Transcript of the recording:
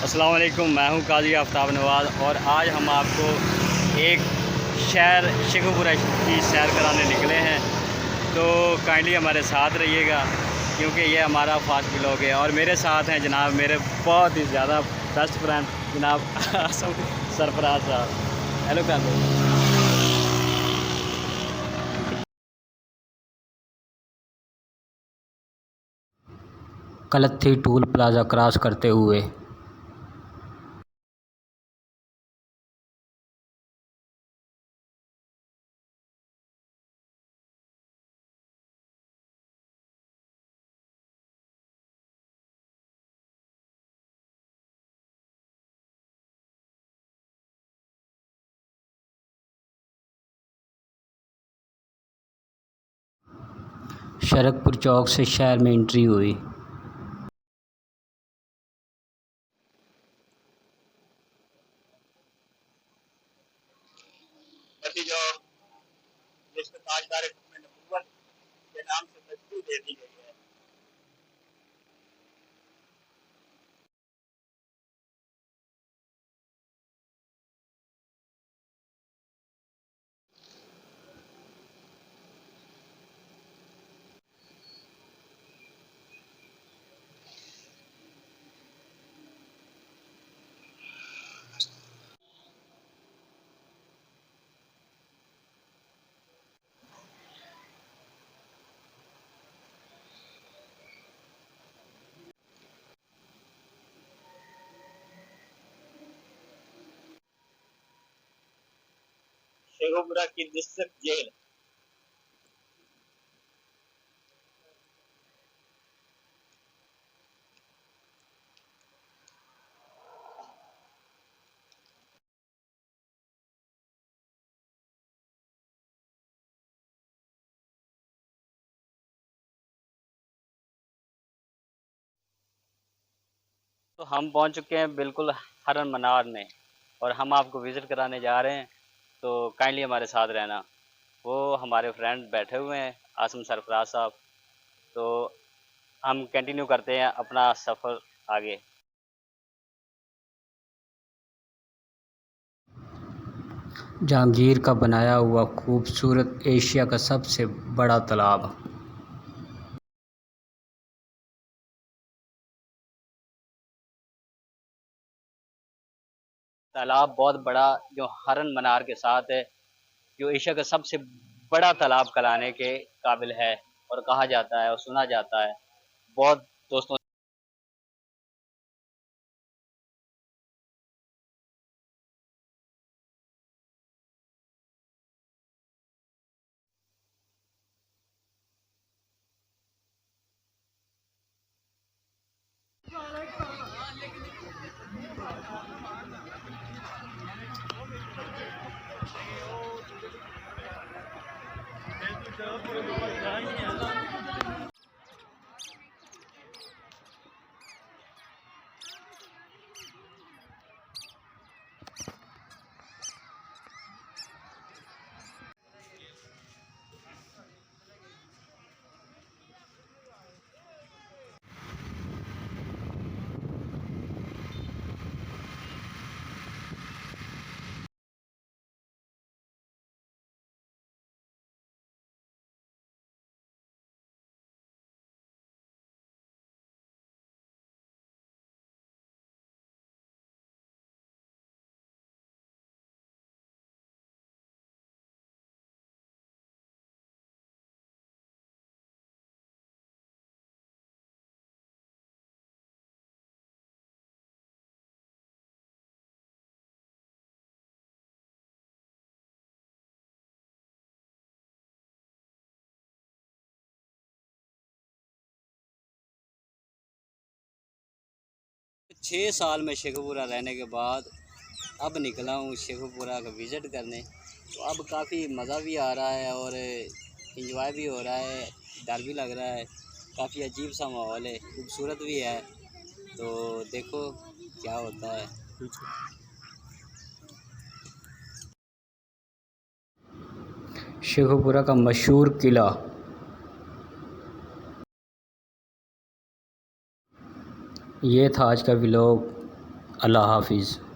अस्सलाम वालेकुम, मैं हूं काजी आफ्ताब नवाज़ और आज हम आपको एक शहर शेखुपुरा की सैर कराने निकले हैं। तो काइंडली हमारे साथ रहिएगा क्योंकि ये हमारा फास्ट व्लॉग है। और मेरे साथ हैं जनाब मेरे बहुत ही ज़्यादा बेस्ट फ्रेंड जनाब आसम सरफराज साहब। हेलो कर दो। कलथी टोल प्लाज़ा क्रॉस करते हुए शरकपुर चौक से शहर में एंट्री हुई। जो जिसको ताजदार नबूवत के नाम से तस्वीर दे दी गई है। शेखुपुरा की डिस्ट्रिक्ट जेल तो हम पहुंच चुके हैं बिल्कुल हरन मनार में और हम आपको विज़िट कराने जा रहे हैं। तो काइंडली हमारे साथ रहना। वो हमारे फ्रेंड बैठे हुए हैं आसम सरफराज साहब। तो हम कंटिन्यू करते हैं अपना सफ़र आगे। जहांगीर का बनाया हुआ खूबसूरत एशिया का सबसे बड़ा तालाब। तालाब बहुत बड़ा जो हरन मनार के साथ है, जो एशिया का सबसे बड़ा तालाब कहलाने के काबिल है और कहा जाता है और सुना जाता है। बहुत दोस्तों 6 साल में शेखुपुरा रहने के बाद अब निकला हूँ शेखुपुरा का विज़िट करने। तो अब काफ़ी मज़ा भी आ रहा है और इंजॉय भी हो रहा है, डर भी लग रहा है। काफ़ी अजीब सा माहौल है, खूबसूरत भी है। तो देखो क्या होता है। शेखुपुरा का मशहूर किला। ये था आज का व्लॉग। अल्लाह हाफिज़।